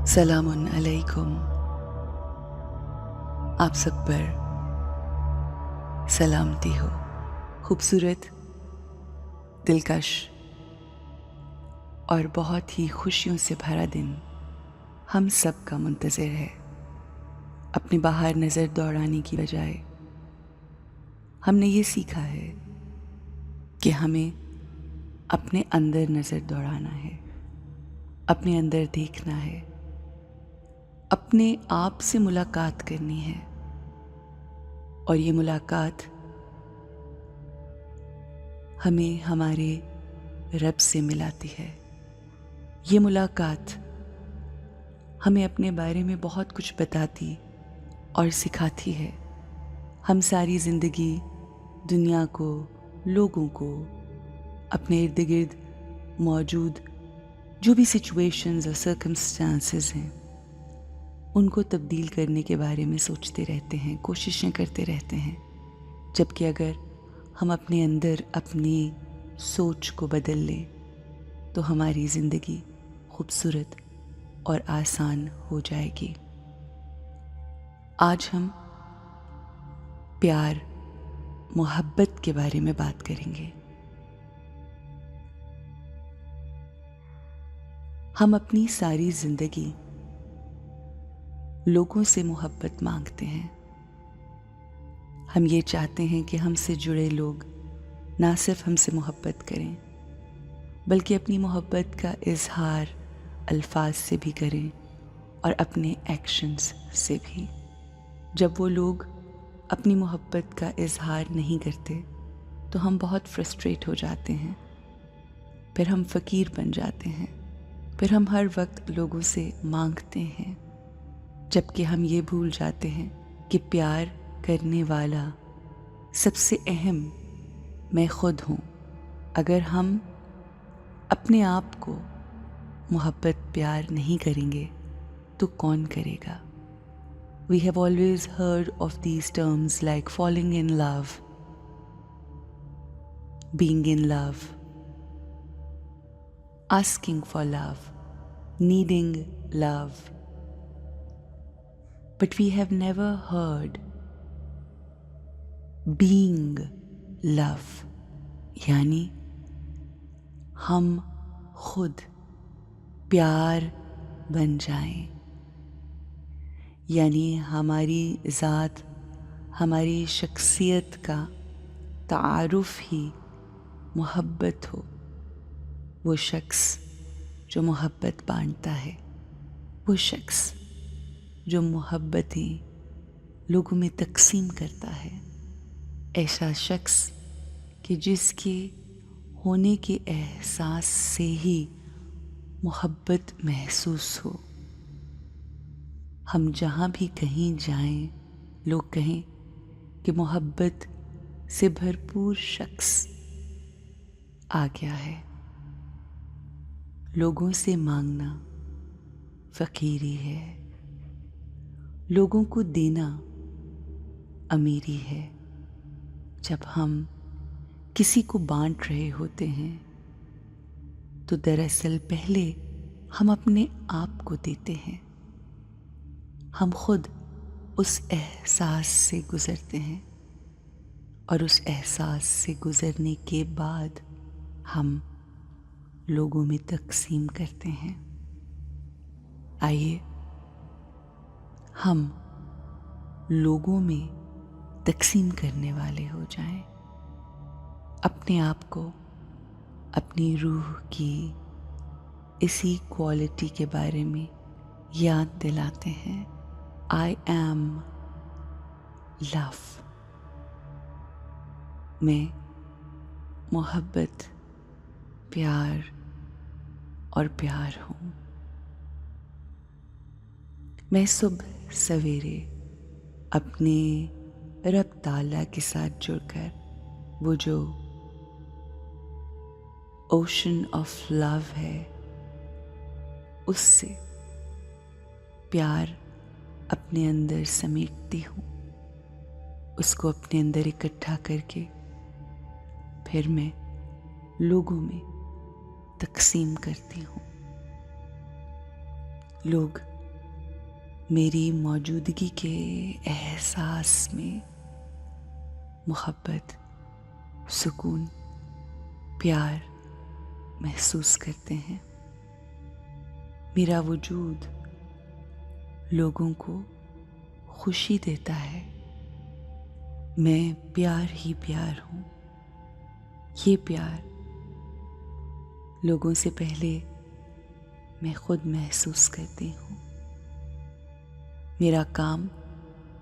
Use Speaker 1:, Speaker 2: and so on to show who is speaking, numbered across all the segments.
Speaker 1: सलाम अलैकुम। आप सब पर सलामती हो। खूबसूरत, दिलकश और बहुत ही खुशियों से भरा दिन हम सब का मुंतज़िर है। अपने बाहर नज़र दौड़ाने की बजाय हमने ये सीखा है कि हमें अपने अंदर नज़र दौड़ाना है, अपने अंदर देखना है, अपने आप से मुलाकात करनी है। और ये मुलाकात हमें हमारे रब से मिलाती है। ये मुलाकात हमें अपने बारे में बहुत कुछ बताती और सिखाती है। हम सारी ज़िंदगी दुनिया को, लोगों को, अपने इर्द गिर्द मौजूद जो भी सिचुएशंस और सर्कमस्टांसेस हैं, उनको तब्दील करने के बारे में सोचते रहते हैं, कोशिशें करते रहते हैं। जबकि अगर हम अपने अंदर अपनी सोच को बदल लें तो हमारी ज़िंदगी खूबसूरत और आसान हो जाएगी। आज हम प्यार, मोहब्बत के बारे में बात करेंगे। हम अपनी सारी ज़िंदगी लोगों से मोहब्बत मांगते हैं। हम ये चाहते हैं कि हमसे जुड़े लोग ना सिर्फ हमसे मोहब्बत करें, बल्कि अपनी मोहब्बत का इजहार अल्फाज से भी करें और अपने एक्शंस से भी। जब वो लोग अपनी मोहब्बत का इजहार नहीं करते तो हम बहुत फ्रस्ट्रेट हो जाते हैं, फिर हम फ़कीर बन जाते हैं, फिर हम हर वक्त लोगों से मांगते हैं, जबकि हम ये भूल जाते हैं कि प्यार करने वाला सबसे अहम मैं खुद हूँ। अगर हम अपने आप को मोहब्बत प्यार नहीं करेंगे तो कौन करेगा? We have always heard of these terms like falling in love, being in love, asking for love, needing love. But we have never heard being love, यानी हम खुद प्यार बन जाएं, यानी हमारी ज़ात, हमारी शख्सियत का तारुफ ही मोहब्बत हो। वो शख्स जो मोहब्बत बांटता है, वो शख्स जो मोहब्बतें लोगों में तकसीम करता है, ऐसा शख्स कि जिसके होने के एहसास से ही मोहब्बत महसूस हो। हम जहाँ भी कहीं जाएं, लोग कहें कि मोहब्बत से भरपूर शख्स आ गया है। लोगों से मांगना फ़कीरी है, लोगों को देना अमीरी है। जब हम किसी को बांट रहे होते हैं तो दरअसल पहले हम अपने आप को देते हैं। हम खुद उस एहसास से गुज़रते हैं और उस एहसास से गुज़रने के बाद हम लोगों में तकसीम करते हैं। आइए हम लोगों में तकसीम करने वाले हो जाएं। अपने आप को, अपनी रूह की इसी क्वालिटी के बारे में याद दिलाते हैं। I am love. मैं मोहब्बत, प्यार और प्यार हूँ। मैं सुबह सवेरे अपने रब ताला के साथ जुड़कर वो जो ओशन ऑफ लव है, उससे प्यार अपने अंदर समेटती हूँ, उसको अपने अंदर इकट्ठा करके फिर मैं लोगों में तकसीम करती हूँ। लोग میری موجودگی کے احساس میں محبت، سکون، پیار محسوس کرتے ہیں۔ میرا وجود لوگوں کو خوشی دیتا ہے۔ میں پیار ہی پیار ہوں۔ یہ پیار لوگوں سے پہلے میں خود محسوس کرتی ہوں۔ میرا کام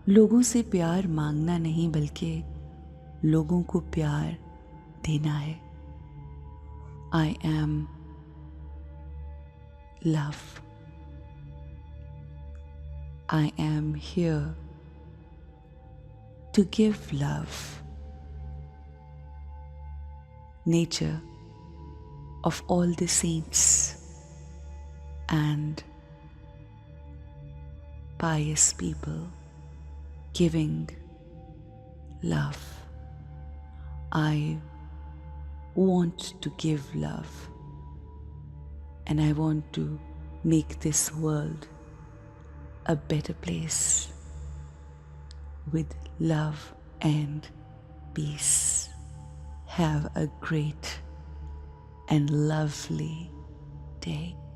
Speaker 1: لوگوں سے پیار مانگنا نہیں بلکہ لوگوں کو پیار دینا ہے۔ I am love. I am here to give love. Nature of all the saints and pious people giving love. I want to give love, and I want to make this world a better place with love and peace. Have a great and lovely day.